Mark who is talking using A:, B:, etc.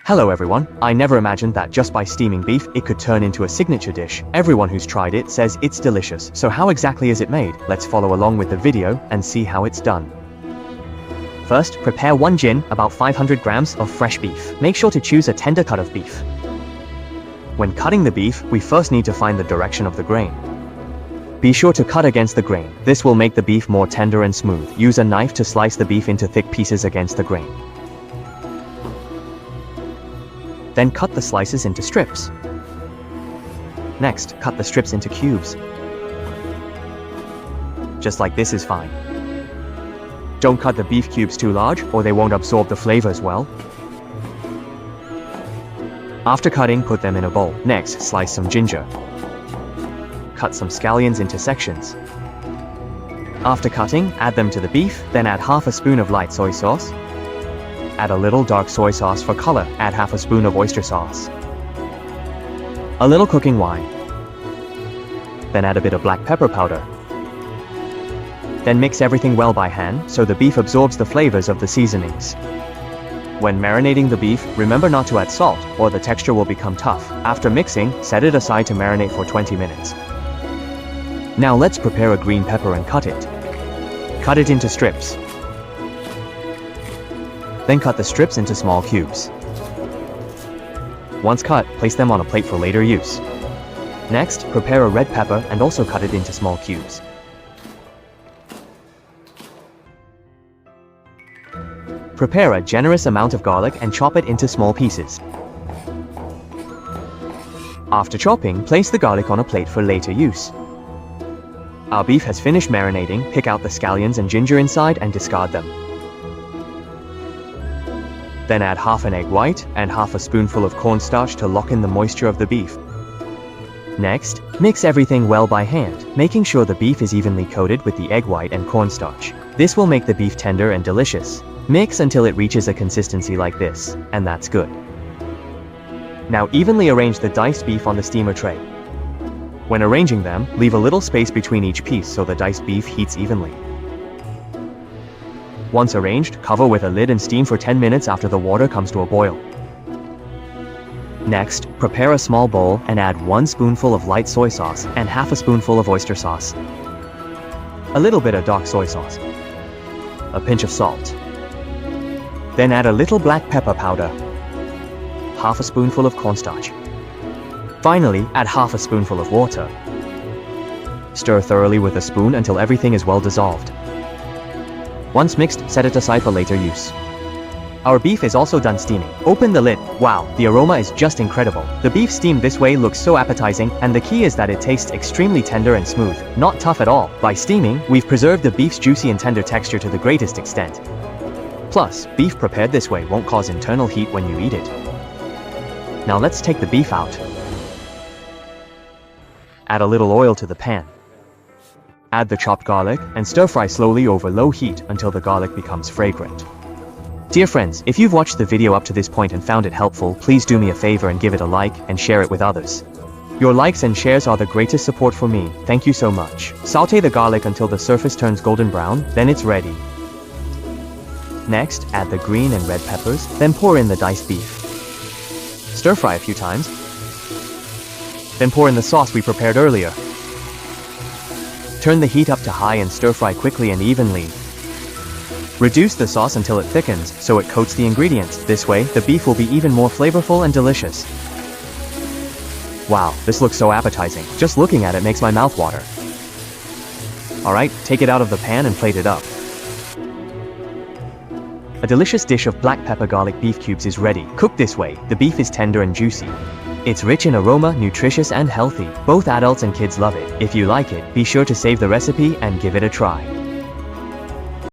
A: Hello everyone, I never imagined that just by steaming beef, it could turn into a signature dish. Everyone who's tried it says it's delicious. So how exactly is it made? Let's follow along with the video and see how it's done. First, prepare 1 gin, about 500 grams of fresh beef. Make sure to choose a tender cut of beef. When cutting the beef, we first need to find the direction of the grain. Be sure to cut against the grain. This will make the beef more tender and smooth. Use a knife to slice the beef into thick pieces against the grain. Then cut the slices into strips. Next, cut the strips into cubes. Just like this is fine. Don't cut the beef cubes too large, or they won't absorb the flavors well. After cutting, put them in a bowl. Next, slice some ginger. Cut some scallions into sections. After cutting, add them to the beef, then add half a spoon of light soy sauce. Add a little dark soy sauce for color. Add half a spoon of oyster sauce. A little cooking wine. Then add a bit of black pepper powder. Then mix everything well by hand, so the beef absorbs the flavors of the seasonings. When marinating the beef, remember not to add salt, or the texture will become tough. After mixing, set it aside to marinate for 20 minutes. Now let's prepare a green pepper and cut it. Cut it into strips. Then cut the strips into small cubes. Once cut, place them on a plate for later use. Next, prepare a red pepper and also cut it into small cubes. Prepare a generous amount of garlic and chop it into small pieces. After chopping, place the garlic on a plate for later use. Our beef has finished marinating. Pick out the scallions and ginger inside and discard them. Then add half an egg white and half a spoonful of cornstarch to lock in the moisture of the beef. Next, mix everything well by hand, making sure the beef is evenly coated with the egg white and cornstarch. This will make the beef tender and delicious. Mix until it reaches a consistency like this, and that's good. Now evenly arrange the diced beef on the steamer tray. When arranging them, leave a little space between each piece so the diced beef heats evenly. Once arranged, cover with a lid and steam for 10 minutes after the water comes to a boil. Next, prepare a small bowl and add 1 spoonful of light soy sauce and half a spoonful of oyster sauce. A little bit of dark soy sauce. A pinch of salt. Then add a little black pepper powder. Half a spoonful of cornstarch. Finally, add half a spoonful of water. Stir thoroughly with a spoon until everything is well dissolved. Once mixed, set it aside for later use. Our beef is also done steaming. Open the lid. Wow, the aroma is just incredible. The beef steamed this way looks so appetizing, and the key is that it tastes extremely tender and smooth, not tough at all. By steaming, we've preserved the beef's juicy and tender texture to the greatest extent. Plus, beef prepared this way won't cause internal heat when you eat it. Now let's take the beef out. Add a little oil to the pan. Add the chopped garlic and stir-fry slowly over low heat until the garlic becomes fragrant. Dear friends, if you've watched the video up to this point and found it helpful, please do me a favor and give it a like and share it with others. Your likes and shares are the greatest support for me. Thank you so much. Saute the garlic until the surface turns golden brown, then it's ready. Next, add the green and red peppers, then pour in the diced beef. Stir-fry a few times. Then pour in the sauce we prepared earlier. Turn the heat up to high and stir-fry quickly and evenly. Reduce the sauce until it thickens, so it coats the ingredients. This way, the beef will be even more flavorful and delicious. Wow, this looks so appetizing. Just looking at it makes my mouth water. Alright, take it out of the pan and plate it up. A delicious dish of black pepper garlic beef cubes is ready. Cooked this way, the beef is tender and juicy. It's rich in aroma, nutritious and healthy. Both adults and kids love it. If you like it, be sure to save the recipe and give it a try.